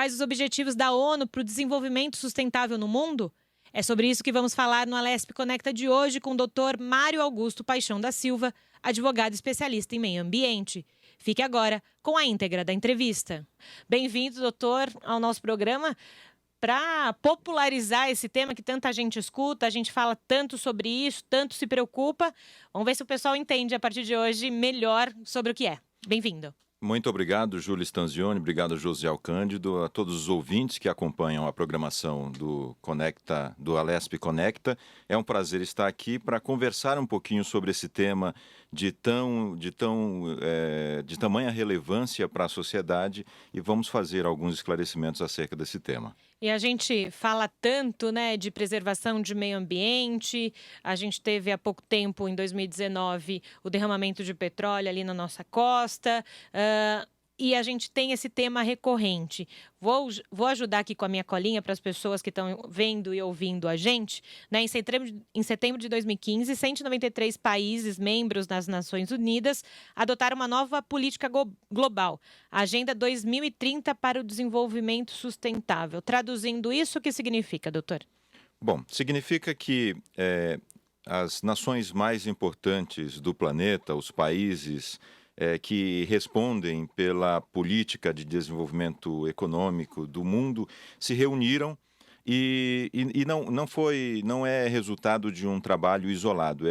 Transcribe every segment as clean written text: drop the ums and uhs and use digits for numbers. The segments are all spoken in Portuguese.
Quais os objetivos da ONU para o desenvolvimento sustentável no mundo? É sobre isso que vamos falar no Alesp Conecta de hoje com o Dr. Mário Augusto Paixão da Silva, advogado especialista em meio ambiente. Fique agora com a íntegra da entrevista. Bem-vindo, doutor, ao nosso programa. Para popularizar esse tema que tanta gente escuta, a gente fala tanto sobre isso, tanto se preocupa. Vamos ver se o pessoal entende a partir de hoje melhor sobre o que é. Bem-vindo. Muito obrigado, Júlia Stanzioni, obrigado, Josiel Cândido, a todos os ouvintes que acompanham a programação do Conecta, do Alesp Conecta. É um prazer estar aqui para conversar um pouquinho sobre esse tema de tamanha relevância para a sociedade e vamos fazer alguns esclarecimentos acerca desse tema. E a gente fala tanto, né, de preservação de meio ambiente. A gente teve há pouco tempo, em 2019, o derramamento de petróleo ali na nossa costa. E a gente tem esse tema recorrente. Vou ajudar aqui com a minha colinha para as pessoas que estão vendo e ouvindo a gente. Né? Em setembro de 2015, 193 países membros das Nações Unidas adotaram uma nova política global, a Agenda 2030 para o Desenvolvimento Sustentável. Traduzindo isso, o que significa, doutor? Bom, significa que as nações mais importantes do planeta, os países que respondem pela política de desenvolvimento econômico do mundo, se reuniram e não é resultado de um trabalho isolado.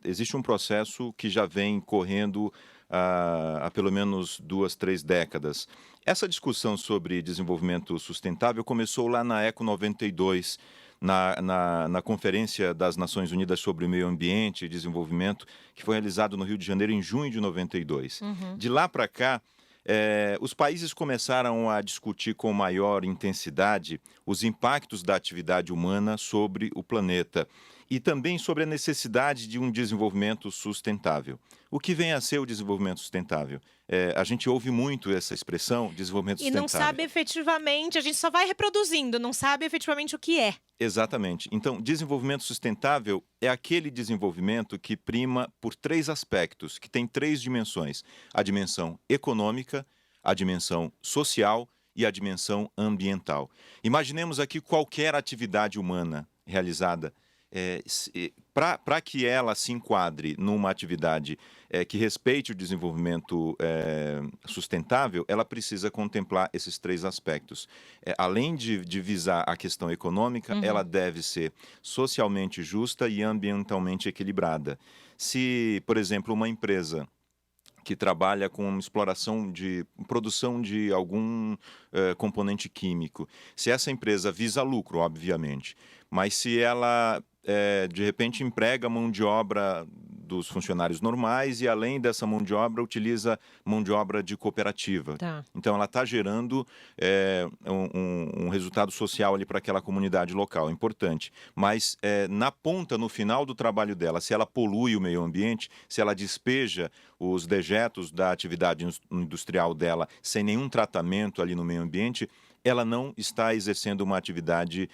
Existe um processo que já vem correndo há pelo menos 2, 3 décadas. Essa discussão sobre desenvolvimento sustentável começou lá na ECO 92, na Conferência das Nações Unidas sobre o Meio Ambiente e Desenvolvimento, que foi realizado no Rio de Janeiro em junho de 92. De lá para cá, os países começaram a discutir com maior intensidade os impactos da atividade humana sobre o planeta e também sobre a necessidade de um desenvolvimento sustentável. O que vem a ser o desenvolvimento sustentável? A gente ouve muito essa expressão, desenvolvimento sustentável. E não sabe efetivamente, a gente só vai reproduzindo, não sabe efetivamente o que é. Exatamente. Então, desenvolvimento sustentável é aquele desenvolvimento que prima por 3 aspectos, que tem 3 dimensões: a dimensão econômica, a dimensão social e a dimensão ambiental. Imaginemos aqui qualquer atividade humana realizada. Para que ela se enquadre numa atividade que respeite o desenvolvimento sustentável, ela precisa contemplar esses 3 aspectos. Além de visar a questão econômica, ela deve ser socialmente justa e ambientalmente equilibrada. Se, por exemplo, uma empresa que trabalha com exploração de produção de algum componente químico, se essa empresa visa lucro, obviamente, mas se ela de repente emprega mão de obra dos funcionários normais e além dessa mão de obra utiliza mão de obra de cooperativa. Tá. Então ela está gerando um resultado social ali para aquela comunidade local, importante. Mas na ponta, no final do trabalho dela, se ela polui o meio ambiente, se ela despeja os dejetos da atividade industrial dela sem nenhum tratamento ali no meio ambiente, ela não está exercendo uma atividade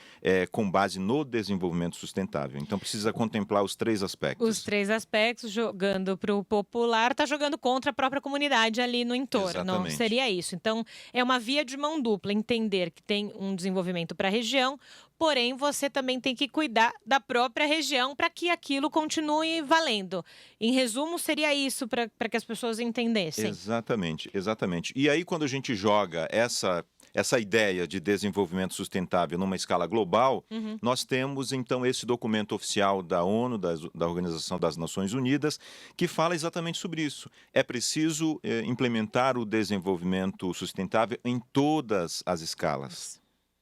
com base no desenvolvimento sustentável. Então, precisa contemplar os 3 aspectos. Os 3 aspectos, jogando para o popular, está jogando contra a própria comunidade ali no entorno. Exatamente. Não seria isso. Então, é uma via de mão dupla, entender que tem um desenvolvimento para a região, porém, você também tem que cuidar da própria região para que aquilo continue valendo. Em resumo, seria isso para que as pessoas entendessem. Exatamente, exatamente. E aí, quando a gente joga essa ideia de desenvolvimento sustentável numa escala global, nós temos, então, esse documento oficial da ONU, da Organização das Nações Unidas, que fala exatamente sobre isso. É preciso implementar o desenvolvimento sustentável em todas as escalas.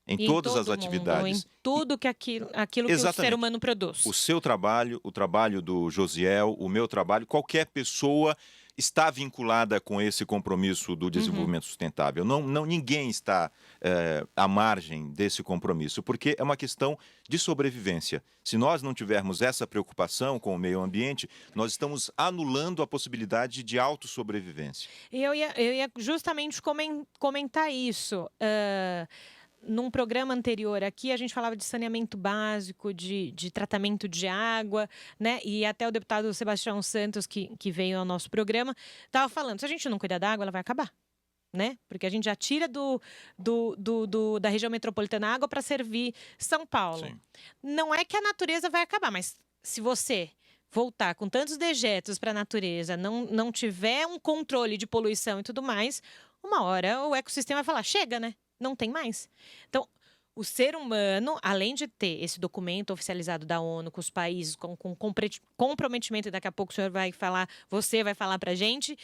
Em todas as atividades. Em tudo que aquilo que o ser humano produz. O seu trabalho, o trabalho do Josiel, o meu trabalho, qualquer pessoa está vinculada com esse compromisso do desenvolvimento sustentável. Ninguém está à margem desse compromisso, porque é uma questão de sobrevivência. Se nós não tivermos essa preocupação com o meio ambiente, nós estamos anulando a possibilidade de autossobrevivência. Eu ia justamente comentar isso. Num programa anterior aqui, a gente falava de saneamento básico, de tratamento de água, né? E até o deputado Sebastião Santos, que veio ao nosso programa, estava falando, se a gente não cuidar da água, ela vai acabar. né? Porque a gente já tira da região metropolitana água para servir São Paulo. Sim. Não é que a natureza vai acabar, mas se você voltar com tantos dejetos para a natureza, não tiver um controle de poluição e tudo mais, uma hora o ecossistema vai falar, chega, né? Não tem mais. Então, o ser humano, além de ter esse documento oficializado da ONU com os países, com comprometimento, e daqui a pouco o senhor vai falar, você vai falar para a gente,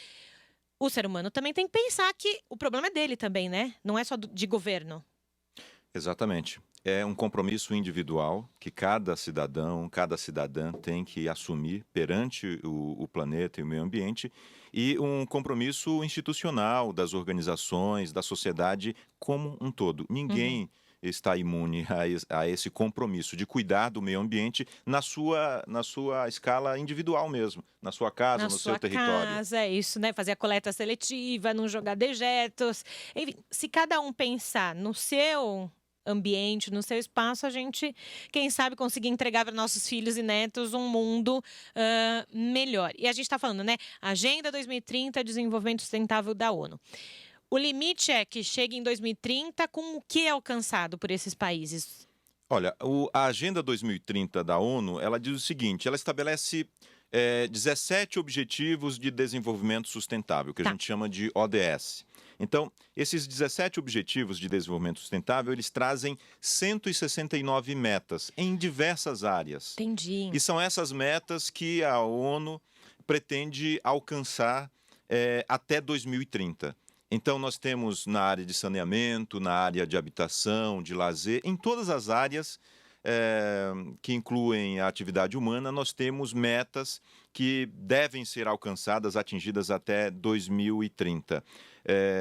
o ser humano também tem que pensar que o problema é dele também, né? Não é só de governo. Exatamente. É um compromisso individual que cada cidadão, cada cidadã tem que assumir perante o planeta e o meio ambiente, e um compromisso institucional das organizações, da sociedade como um todo. Ninguém está imune a esse compromisso de cuidar do meio ambiente na sua escala individual mesmo, na sua casa, Na no sua seu território. casa, é isso, né? Fazer a coleta seletiva, não jogar dejetos. Enfim, se cada um pensar no seu ambiente, no seu espaço, a gente, quem sabe, conseguir entregar para nossos filhos e netos um mundo melhor. E a gente está falando, né? Agenda 2030, Desenvolvimento Sustentável da ONU. O limite é que chegue em 2030 com o que é alcançado por esses países? Olha, a Agenda 2030 da ONU, ela diz o seguinte, ela estabelece 17 Objetivos de Desenvolvimento Sustentável, que a Tá. gente chama de ODS. Então, esses 17 Objetivos de Desenvolvimento Sustentável, eles trazem 169 metas em diversas áreas. Entendi. E são essas metas que a ONU pretende alcançar até 2030. Então, nós temos na área de saneamento, na área de habitação, de lazer, em todas as áreas que incluem a atividade humana, nós temos metas que devem ser alcançadas, atingidas até 2030.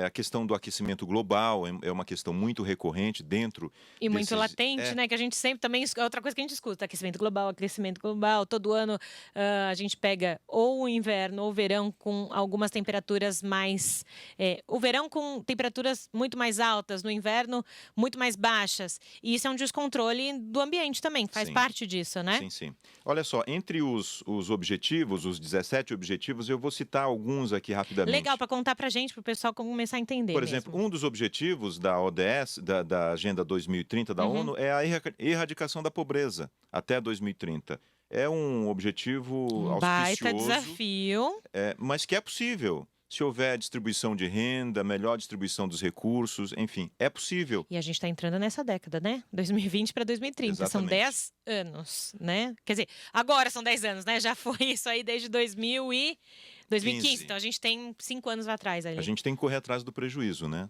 A questão do aquecimento global é uma questão muito recorrente dentro E muito desses... latente, né? Que a gente sempre também. É outra coisa que a gente escuta: aquecimento global. Todo ano a gente pega ou o inverno ou o verão com algumas temperaturas mais. O verão com temperaturas muito mais altas, no inverno muito mais baixas. E isso é um descontrole do ambiente também, faz Sim. parte disso, né? Sim, sim. Olha só, entre os objetivos, os 17 objetivos, eu vou citar alguns aqui rapidamente. Legal, para contar pra gente, pro pessoal começar a entender. Por exemplo, mesmo. um dos objetivos da ODS, da Agenda 2030 da ONU, é a erradicação da pobreza até 2030. É um objetivo Baita auspicioso, desafio. mas que é possível. Se houver distribuição de renda, melhor distribuição dos recursos, enfim, é possível. E a gente está entrando nessa década, né? 2020 para 2030. São Exatamente. 10 anos, né? Quer dizer, agora são 10 anos, né? Já foi isso aí desde 2015. 15. Então a gente tem 5 anos atrás ali. A gente tem que correr atrás do prejuízo, né?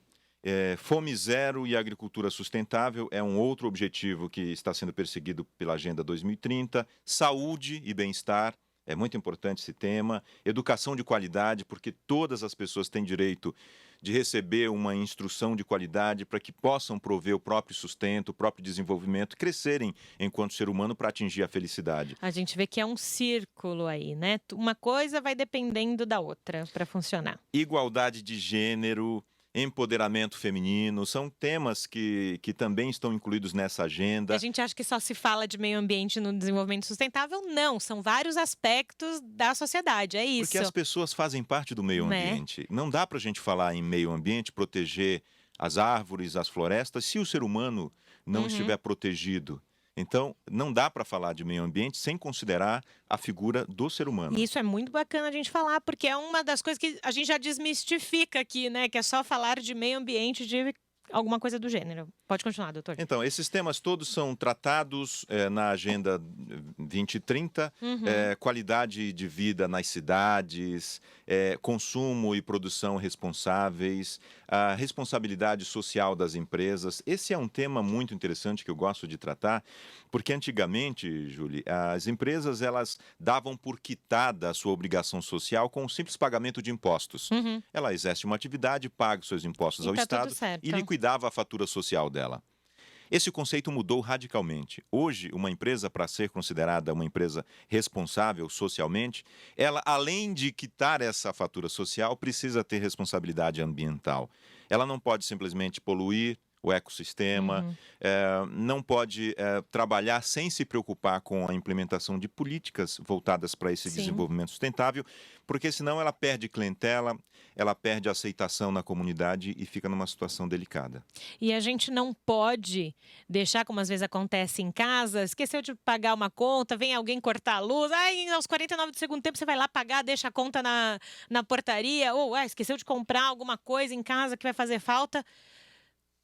Fome zero e agricultura sustentável é um outro objetivo que está sendo perseguido pela Agenda 2030. Saúde e bem-estar, é muito importante esse tema. Educação de qualidade, porque todas as pessoas têm direito de receber uma instrução de qualidade para que possam prover o próprio sustento, o próprio desenvolvimento, crescerem enquanto ser humano para atingir a felicidade. A gente vê que é um círculo aí, né? Uma coisa vai dependendo da outra para funcionar. Igualdade de gênero, empoderamento feminino, são temas que também estão incluídos nessa agenda. A gente acha que só se fala de meio ambiente no desenvolvimento sustentável. Não, são vários aspectos da sociedade, é isso. Porque as pessoas fazem parte do meio Né? ambiente. Não dá para a gente falar em meio ambiente, proteger as árvores, as florestas, se o ser humano não estiver protegido. Então, não dá para falar de meio ambiente sem considerar a figura do ser humano. E isso é muito bacana a gente falar, porque é uma das coisas que a gente já desmistifica aqui, né? Que é só falar de meio ambiente, de alguma coisa do gênero. Pode continuar, doutor. Então, esses temas todos são tratados na Agenda 2030, qualidade de vida nas cidades, consumo e produção responsáveis, a responsabilidade social das empresas. Esse é um tema muito interessante que eu gosto de tratar, porque antigamente, Júlia, as empresas elas davam por quitada a sua obrigação social com o simples pagamento de impostos. Ela exerce uma atividade, paga os seus impostos E ao tá tudo Estado certo. e liquidava a fatura social dela. Esse conceito mudou radicalmente. Hoje, uma empresa, para ser considerada uma empresa responsável socialmente, ela, além de quitar essa fatura social, precisa ter responsabilidade ambiental. Ela não pode simplesmente poluir o ecossistema, Uhum. não pode trabalhar sem se preocupar com a implementação de políticas voltadas para esse Sim. desenvolvimento sustentável, porque senão ela perde clientela, ela perde aceitação na comunidade e fica numa situação delicada. E a gente não pode deixar, como às vezes acontece em casa, esqueceu de pagar uma conta, vem alguém cortar a luz, aí aos 49 do segundo tempo você vai lá pagar, deixa a conta na portaria, ou esqueceu de comprar alguma coisa em casa que vai fazer falta.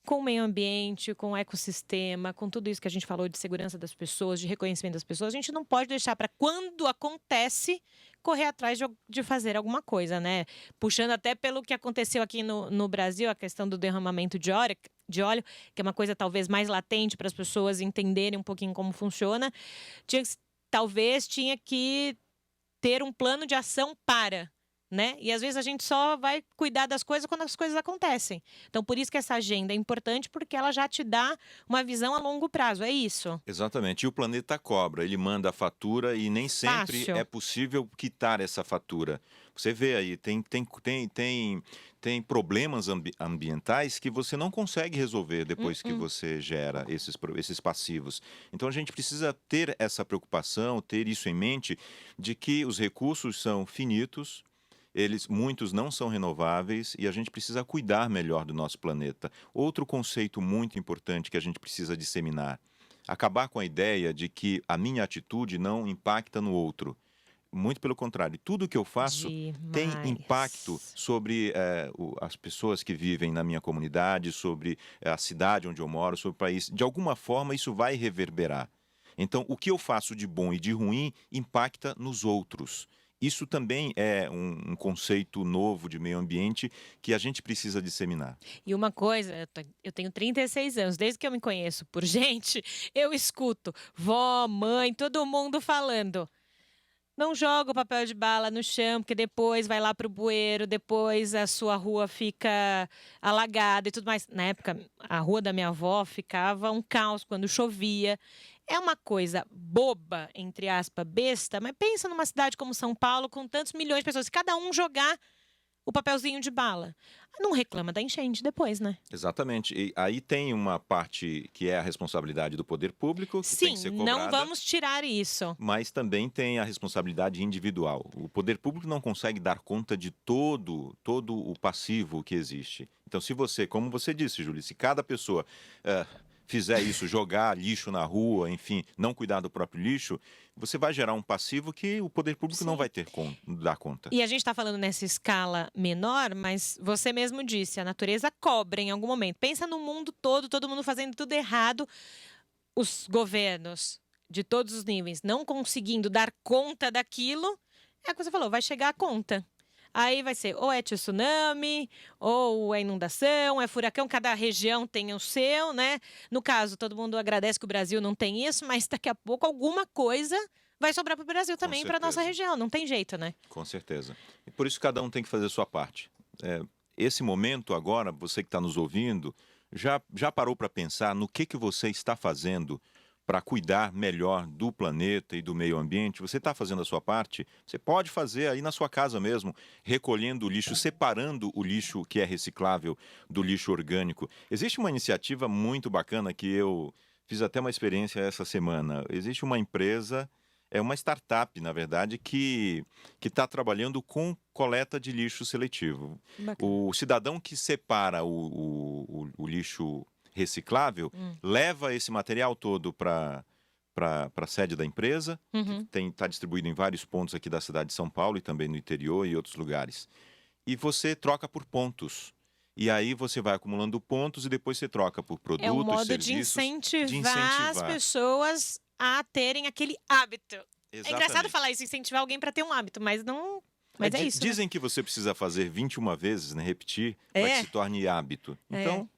Com o meio ambiente, com o ecossistema, com tudo isso que a gente falou de segurança das pessoas, de reconhecimento das pessoas, a gente não pode deixar para quando acontece correr atrás de fazer alguma coisa, né? Puxando até pelo que aconteceu aqui no Brasil, a questão do derramamento de óleo, que é uma coisa talvez mais latente para as pessoas entenderem um pouquinho como funciona, talvez tinha que ter um plano de ação para, né? E às vezes a gente só vai cuidar das coisas quando as coisas acontecem. Então, por isso que essa agenda é importante, porque ela já te dá uma visão a longo prazo, é isso. Exatamente. E o planeta cobra, ele manda a fatura e nem sempre Fácil. é possível quitar essa fatura. Você vê aí, tem problemas ambientais que você não consegue resolver depois que você gera esses passivos. Então a gente precisa ter essa preocupação, ter isso em mente, de que os recursos são finitos, muitos não são renováveis e a gente precisa cuidar melhor do nosso planeta. Outro conceito muito importante que a gente precisa disseminar: acabar com a ideia de que a minha atitude não impacta no outro. Muito pelo contrário, tudo que eu faço tem impacto Demais. sobre as pessoas que vivem na minha comunidade, sobre a cidade onde eu moro, sobre o país. De alguma forma, isso vai reverberar. Então, o que eu faço de bom e de ruim impacta nos outros. Isso também é um conceito novo de meio ambiente que a gente precisa disseminar. E uma coisa, eu tenho 36 anos, desde que eu me conheço por gente, eu escuto vó, mãe, todo mundo falando: não joga o papel de bala no chão, porque depois vai lá pro bueiro, depois a sua rua fica alagada e tudo mais. Na época, a rua da minha avó ficava um caos quando chovia. É uma coisa boba, entre aspas, besta, mas pensa numa cidade como São Paulo, com tantos milhões de pessoas, se cada um jogar o papelzinho de bala. Não reclama da enchente depois, né? Exatamente. E aí tem uma parte que é a responsabilidade do poder público, que tem Sim, que ser não cobrada, vamos tirar isso. mas também tem a responsabilidade individual. O poder público não consegue dar conta de todo o passivo que existe. Então, se você, como você disse, Júlia, se cada pessoa fizer isso, jogar lixo na rua, enfim, não cuidar do próprio lixo, você vai gerar um passivo que o poder público não Sim. vai ter dar conta. E a gente está falando nessa escala menor, mas você mesmo disse, a natureza cobra em algum momento. Pensa no mundo todo mundo fazendo tudo errado, os governos de todos os níveis não conseguindo dar conta daquilo, é o que você falou, vai chegar a conta. Aí vai ser ou é tsunami, ou é inundação, é furacão, cada região tem o seu, né? No caso, todo mundo agradece que o Brasil não tem isso, mas daqui a pouco alguma coisa vai sobrar para o Brasil também, para nossa certeza. região, não tem jeito, né? Com certeza. E por isso cada um tem que fazer a sua parte. Esse momento agora, você que está nos ouvindo, já parou para pensar no que você está fazendo para cuidar melhor do planeta e do meio ambiente? Você está fazendo a sua parte? Você pode fazer aí na sua casa mesmo, recolhendo o lixo, separando o lixo que é reciclável do lixo orgânico. Existe uma iniciativa muito bacana que eu fiz até uma experiência essa semana. Existe uma empresa, é uma startup, na verdade, que está trabalhando com coleta de lixo seletivo. Bacana. O cidadão que separa o lixo reciclável leva esse material todo para a sede da empresa, que está distribuído em vários pontos aqui da cidade de São Paulo e também no interior e outros lugares. E você troca por pontos. E aí você vai acumulando pontos e depois você troca por produtos, É um modo serviços. de incentivar as pessoas a terem aquele hábito. É engraçado Exatamente. falar isso, incentivar alguém para ter um hábito, mas não. Mas é isso. Né? Dizem que você precisa fazer 21 vezes, né, repetir, para que se torne hábito. Então,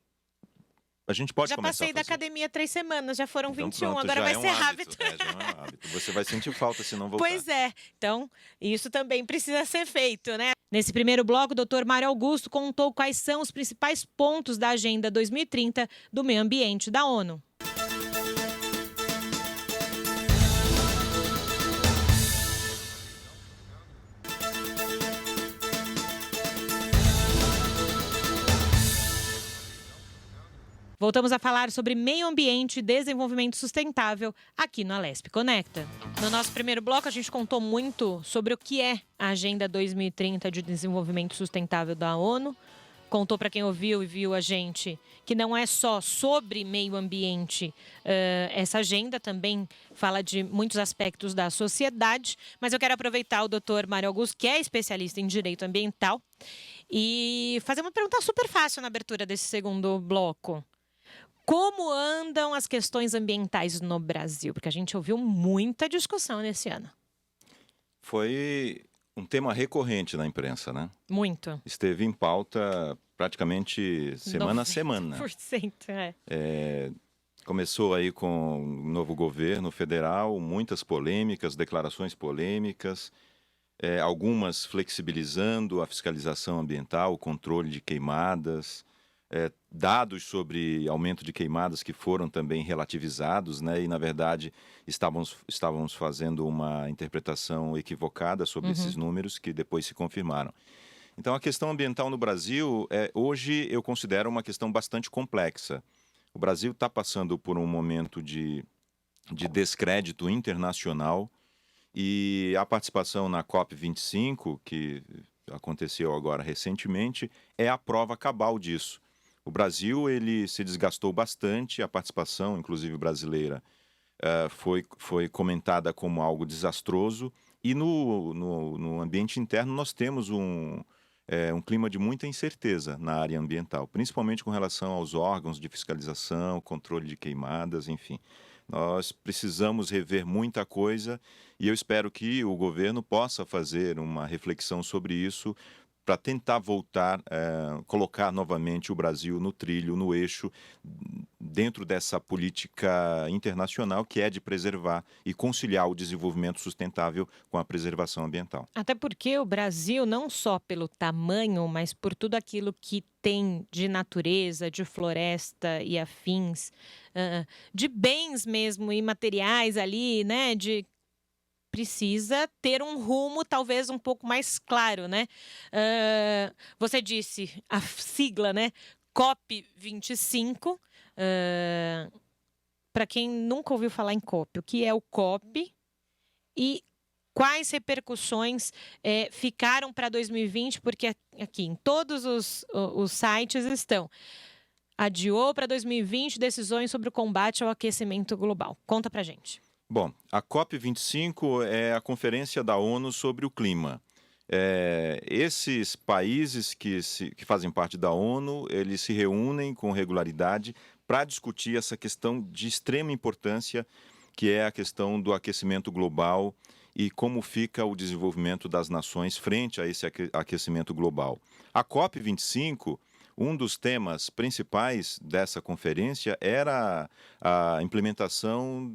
a gente pode já começar passei a da fazer. academia 3 semanas, já foram Então, 21, pronto, agora já vai é um ser hábito. já é um hábito. Você vai sentir falta se não voltar. Pois é. Então, isso também precisa ser feito, né? Nesse primeiro bloco, o doutor Mário Augusto contou quais são os principais pontos da Agenda 2030 do Meio Ambiente da ONU. Voltamos a falar sobre meio ambiente e desenvolvimento sustentável aqui no Alesp Conecta. No nosso primeiro bloco, a gente contou muito sobre o que é a Agenda 2030 de Desenvolvimento Sustentável da ONU. Contou para quem ouviu e viu a gente que não é só sobre meio ambiente. Essa agenda também fala de muitos aspectos da sociedade. Mas eu quero aproveitar o doutor Mário Augusto, que é especialista em direito ambiental, e fazer uma pergunta super fácil na abertura desse segundo bloco. Como andam as questões ambientais no Brasil? Porque a gente ouviu muita discussão nesse ano. Foi um tema recorrente na imprensa, né? Muito. Esteve em pauta praticamente semana a semana. 90%, Começou aí com o novo governo federal, muitas polêmicas, declarações polêmicas, algumas flexibilizando a fiscalização ambiental, o controle de queimadas, dados sobre aumento de queimadas que foram também relativizados, né? E, na verdade, estávamos fazendo uma interpretação equivocada sobre esses números que depois se confirmaram. Então, a questão ambiental no Brasil, hoje, eu considero uma questão bastante complexa. O Brasil está passando por um momento de descrédito internacional e a participação na COP25, que aconteceu agora recentemente, é a prova cabal disso. O Brasil ele se desgastou bastante, a participação, inclusive brasileira, foi comentada como algo desastroso. E no ambiente interno nós temos um clima de muita incerteza na área ambiental, principalmente com relação aos órgãos de fiscalização, controle de queimadas, enfim. Nós precisamos rever muita coisa e eu espero que o governo possa fazer uma reflexão sobre isso para tentar voltar, colocar novamente o Brasil no trilho, no eixo, dentro dessa política internacional que é de preservar e conciliar o desenvolvimento sustentável com a preservação ambiental. Até porque o Brasil, não só pelo tamanho, mas por tudo aquilo que tem de natureza, de floresta e afins, de bens mesmo imateriais ali, né, precisa ter um rumo talvez um pouco mais claro, né? Você disse a sigla, né? COP25. Para quem nunca ouviu falar em COP, o que é o COP e quais repercussões ficaram para 2020? Porque aqui em todos os sites estão. Adiou para 2020 decisões sobre o combate ao aquecimento global. Conta pra gente. Bom, a COP25 é a Conferência da ONU sobre o Clima. Esses países que fazem parte da ONU, eles se reúnem com regularidade para discutir essa questão de extrema importância, que é a questão do aquecimento global e como fica o desenvolvimento das nações frente a esse aquecimento global. A COP25... Um dos temas principais dessa conferência era a implementação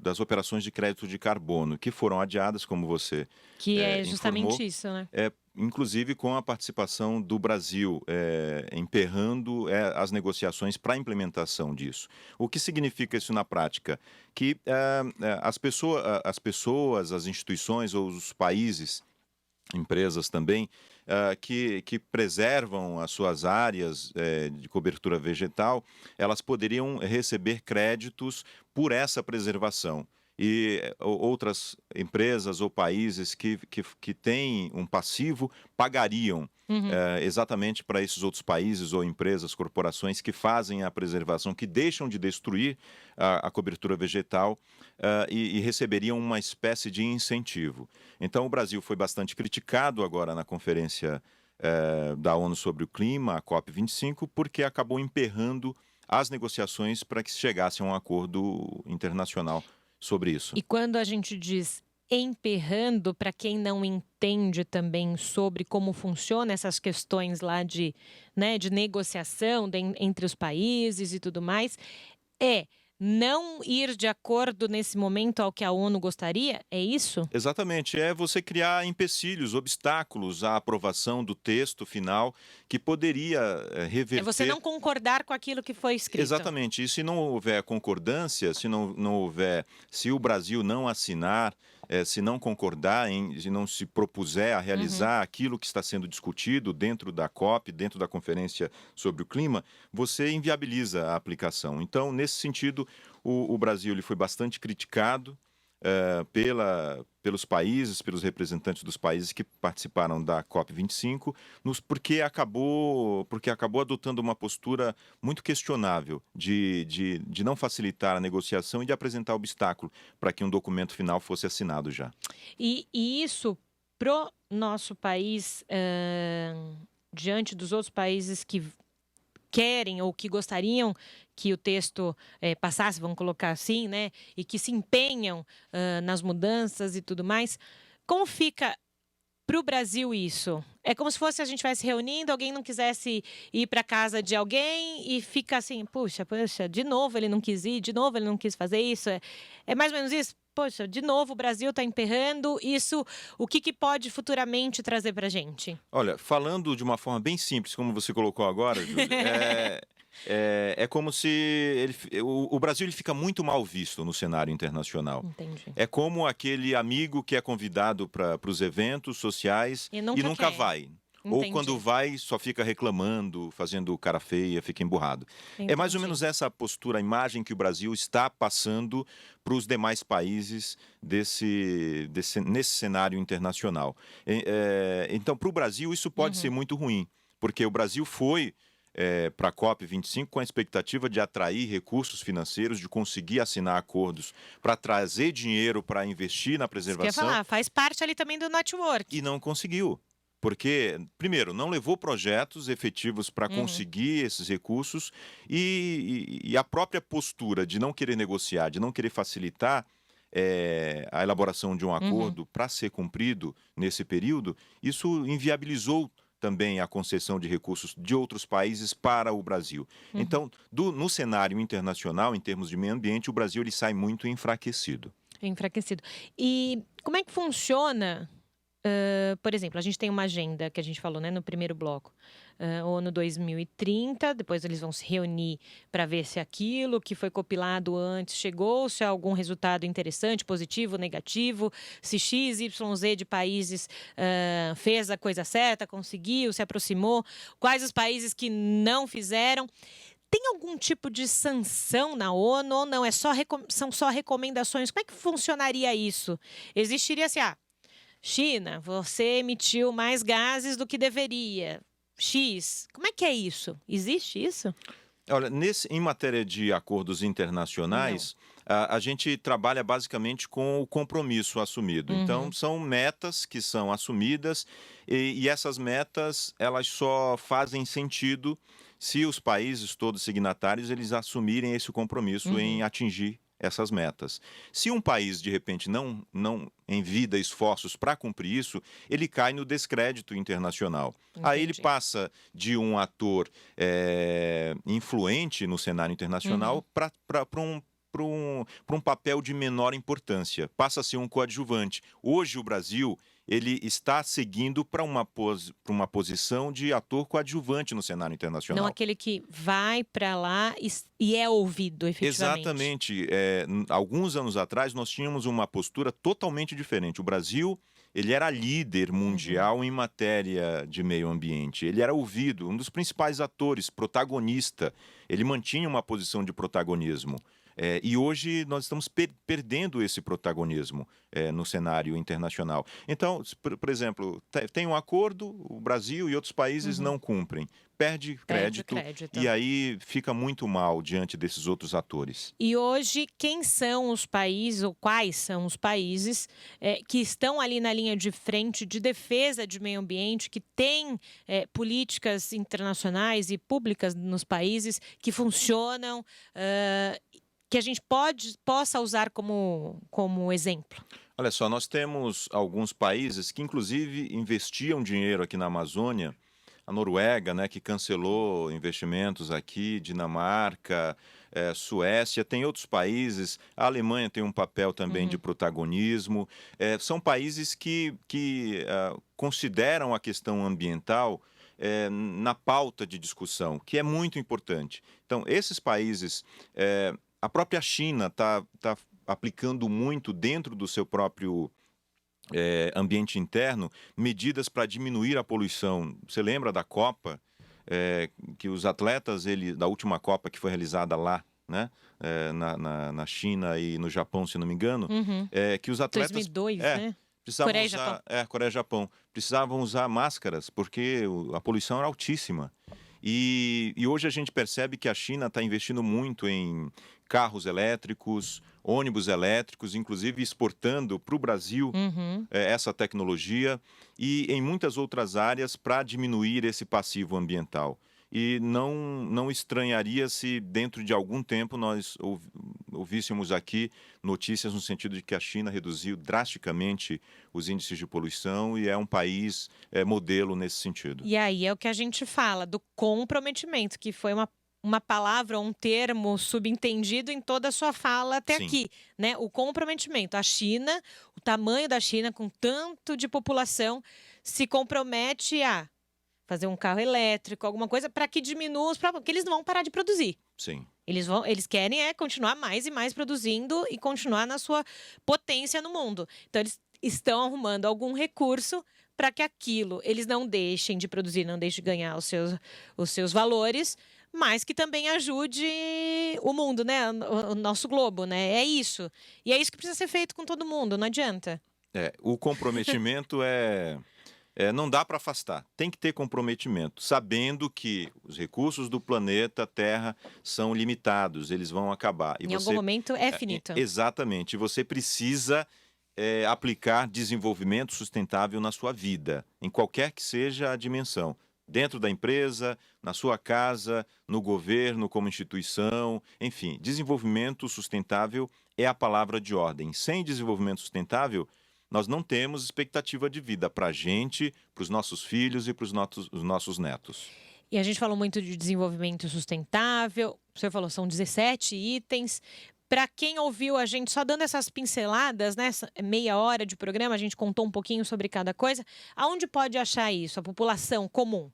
das operações de crédito de carbono, que foram adiadas, como você Que é justamente informou, isso, né? inclusive com a participação do Brasil, emperrando as negociações para a implementação disso. O que significa isso na prática? Que as pessoas, as instituições ou os países, empresas também, que preservam as suas áreas de cobertura vegetal, elas poderiam receber créditos por essa preservação. E outras empresas ou países que têm um passivo pagariam exatamente para esses outros países ou empresas, corporações que fazem a preservação, que deixam de destruir a cobertura vegetal e receberiam uma espécie de incentivo. Então, o Brasil foi bastante criticado agora na Conferência da ONU sobre o Clima, a COP25, porque acabou emperrando as negociações para que se chegasse a um acordo internacional sobre isso. E quando a gente diz emperrando, para quem não entende também sobre como funcionam essas questões lá de negociação entre os países e tudo mais, não ir de acordo nesse momento ao que a ONU gostaria? É isso? Exatamente. É você criar empecilhos, obstáculos à aprovação do texto final que poderia reverter... É você não concordar com aquilo que foi escrito. Exatamente. E se não houver concordância, se o Brasil não assinar, se não concordar, se não se propuser a realizar aquilo que está sendo discutido dentro da COP, dentro da Conferência sobre o Clima, você inviabiliza a aplicação. Então, nesse sentido, o Brasil ele foi bastante criticado pelos países, pelos representantes dos países que participaram da COP25, porque acabou adotando uma postura muito questionável de não facilitar a negociação e de apresentar obstáculo para que um documento final fosse assinado já. E isso, pro nosso país, diante dos outros países que querem ou que gostariam que o texto passasse, vamos colocar assim, né, e que se empenham nas mudanças e tudo mais, como fica para o Brasil isso? É como se fosse a gente estivesse reunindo, alguém não quisesse ir para casa de alguém e fica assim, puxa, de novo ele não quis ir, de novo ele não quis fazer isso. É mais ou menos isso? Poxa, de novo o Brasil está emperrando isso. O que pode futuramente trazer para a gente? Olha, falando de uma forma bem simples, como você colocou agora, Júlia, é como se o Brasil ele fica muito mal visto no cenário internacional. Entendi. É como aquele amigo que é convidado para os eventos sociais E e nunca nunca quer. vai. Ou Entendi. quando vai, só fica reclamando, fazendo cara feia, fica emburrado. É mais ou Entendi. menos essa postura, a imagem que o Brasil está passando para os demais países nesse cenário internacional. Então, para o Brasil, isso pode ser muito ruim, porque o Brasil foi para a COP25 com a expectativa de atrair recursos financeiros, de conseguir assinar acordos para trazer dinheiro para investir na Isso que eu ia preservação falar, faz parte ali também do network. e não conseguiu. Porque, primeiro, não levou projetos efetivos para Uhum. conseguir esses recursos e a própria postura de não querer negociar, de não querer facilitar a elaboração de um acordo para ser cumprido nesse período, isso inviabilizou também a concessão de recursos de outros países para o Brasil. Então, no cenário internacional, em termos de meio ambiente, o Brasil ele sai muito enfraquecido. Enfraquecido. E como é que funciona? Por exemplo, a gente tem uma agenda que a gente falou, né, no primeiro bloco, ONU 2030, depois eles vão se reunir para ver se aquilo que foi compilado antes chegou, se há algum resultado interessante, positivo, negativo, se X, Y, Z de países fez a coisa certa, conseguiu, se aproximou, quais os países que não fizeram. Tem algum tipo de sanção na ONU ou não? São só recomendações? Como é que funcionaria isso? Existiria assim, China, você emitiu mais gases do que deveria. X. Como é que é isso? Existe isso? Olha, em matéria de acordos internacionais, a gente trabalha basicamente com o compromisso assumido. Então, são metas que são assumidas e essas metas elas só fazem sentido se os países todos signatários eles assumirem esse compromisso em atingir essas metas. Se um país, de repente, não envida esforços para cumprir isso, ele cai no descrédito internacional. Aí ele Entendi. passa de um ator influente no cenário internacional para um papel de menor importância. Passa a ser um coadjuvante. Hoje, o Brasil ele está seguindo para uma posição de ator coadjuvante no cenário internacional. Não aquele que vai para lá e é ouvido efetivamente. Exatamente. Alguns anos atrás, nós tínhamos uma postura totalmente diferente. O Brasil ele era líder mundial em matéria de meio ambiente. Ele era ouvido, um dos principais atores, protagonista. Ele mantinha uma posição de protagonismo. E hoje nós estamos perdendo esse protagonismo no cenário internacional. Então, por exemplo, tem um acordo, o Brasil e outros países não cumprem. Perde crédito e aí fica muito mal diante desses outros atores. E hoje, quem são os países, ou quais são os países que estão ali na linha de frente de defesa de meio ambiente, que têm políticas internacionais e públicas nos países que funcionam, que a gente possa usar como exemplo? Olha só, nós temos alguns países que, inclusive, investiam dinheiro aqui na Amazônia. A Noruega, né, que cancelou investimentos aqui, Dinamarca, Suécia, tem outros países. A Alemanha tem um papel também de protagonismo. São países que consideram a questão ambiental na pauta de discussão, que é muito importante. Então, esses países, a própria China está aplicando muito dentro do seu próprio ambiente interno medidas para diminuir a poluição. Você lembra da Copa, que os atletas, da última Copa que foi realizada lá, né, na China e no Japão, se não me engano, que os atletas... 2002, né? Coreia e Japão. Coreia e Japão. Precisavam usar máscaras porque a poluição era altíssima. E hoje a gente percebe que a China está investindo muito em carros elétricos, ônibus elétricos, inclusive exportando para o Brasil essa tecnologia e em muitas outras áreas para diminuir esse passivo ambiental. E não estranharia se dentro de algum tempo nós ouvíssemos aqui notícias no sentido de que a China reduziu drasticamente os índices de poluição e é um país modelo nesse sentido. E aí é o que a gente fala do comprometimento, que foi uma palavra, um termo subentendido em toda a sua fala até Sim. aqui, né? O comprometimento. A China, o tamanho da China, com tanto de população, se compromete a fazer um carro elétrico, alguma coisa, para que diminua os problemas, porque eles não vão parar de produzir. Sim. Eles querem continuar mais e mais produzindo e continuar na sua potência no mundo. Então, eles estão arrumando algum recurso para que eles não deixem de produzir, não deixem de ganhar os seus valores, mas que também ajude o mundo, né? O nosso globo, né? É isso. E é isso que precisa ser feito com todo mundo, não adianta. O comprometimento não dá para afastar, tem que ter comprometimento, sabendo que os recursos do planeta Terra são limitados, eles vão acabar. Em algum momento é finito. Exatamente, e você precisa aplicar desenvolvimento sustentável na sua vida, em qualquer que seja a dimensão. Dentro da empresa, na sua casa, no governo, como instituição, enfim, desenvolvimento sustentável é a palavra de ordem. Sem desenvolvimento sustentável, nós não temos expectativa de vida para a gente, para os nossos filhos e para os nossos netos. E a gente falou muito de desenvolvimento sustentável, o senhor falou, são 17 itens. Para quem ouviu a gente só dando essas pinceladas, né, meia hora de programa, a gente contou um pouquinho sobre cada coisa. Aonde pode achar isso? A população comum?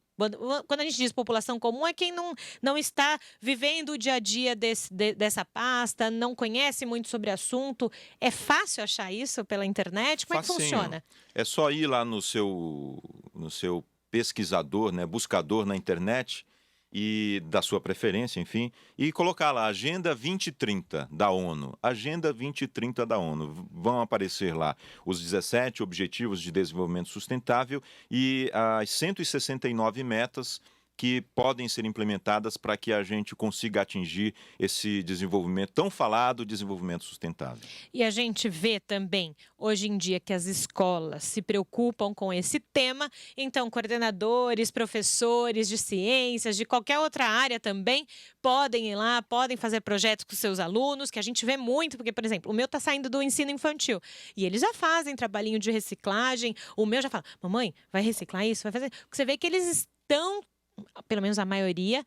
Quando a gente diz população comum, é quem não está vivendo o dia a dia dessa pasta, não conhece muito sobre o assunto. É fácil achar isso pela internet? Como Facinho. É que funciona? É só ir lá no seu pesquisador, né, buscador na internet, e da sua preferência, enfim, e colocar lá Agenda 2030 da ONU. Agenda 2030 da ONU. Vão aparecer lá os 17 Objetivos de Desenvolvimento Sustentável e as 169 metas que podem ser implementadas para que a gente consiga atingir esse desenvolvimento tão falado, desenvolvimento sustentável. E a gente vê também, hoje em dia, que as escolas se preocupam com esse tema, então coordenadores, professores de ciências, de qualquer outra área também, podem ir lá, podem fazer projetos com seus alunos, que a gente vê muito, porque, por exemplo, o meu está saindo do ensino infantil, e eles já fazem trabalhinho de reciclagem, o meu já fala, mamãe, vai reciclar isso? Vai fazer? Você vê que eles estão, pelo menos a maioria,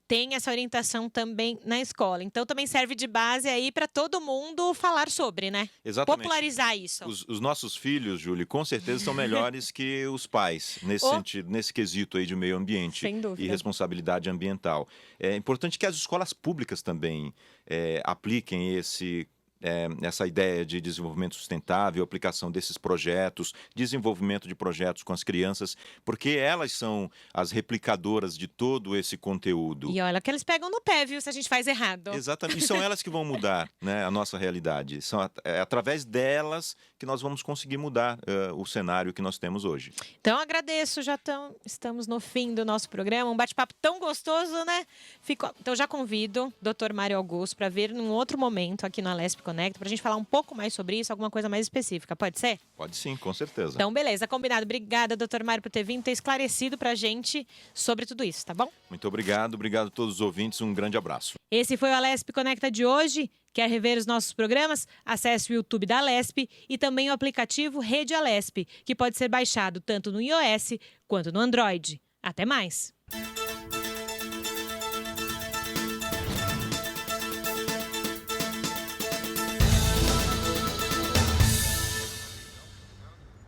tem essa orientação também na escola. Então, também serve de base aí para todo mundo falar sobre, né? Exatamente. Popularizar isso. Os nossos filhos, Júlia, com certeza são melhores que os pais, nesse sentido, nesse quesito aí de meio ambiente. Sem dúvida. E responsabilidade ambiental. É importante que as escolas públicas também apliquem essa ideia de desenvolvimento sustentável, aplicação desses projetos, desenvolvimento de projetos com as crianças, porque elas são as replicadoras de todo esse conteúdo. E olha que eles pegam no pé, viu, se a gente faz errado. Exatamente. E são elas que vão mudar, né, a nossa realidade. São através delas que nós vamos conseguir mudar o cenário que nós temos hoje. Então, agradeço. Estamos no fim do nosso programa. Um bate-papo tão gostoso, né? Então, já convido o Dr. Mário Augusto para vir num outro momento aqui no Alesp Conecta, para a gente falar um pouco mais sobre isso, alguma coisa mais específica. Pode ser? Pode sim, com certeza. Então, beleza. Combinado. Obrigada, Dr. Mário, por ter vindo, ter esclarecido para a gente sobre tudo isso, tá bom? Muito obrigado. Obrigado a todos os ouvintes. Um grande abraço. Esse foi o Alesp Conecta de hoje. Quer rever os nossos programas? Acesse o YouTube da Alesp e também o aplicativo Rede Alesp, que pode ser baixado tanto no iOS quanto no Android. Até mais!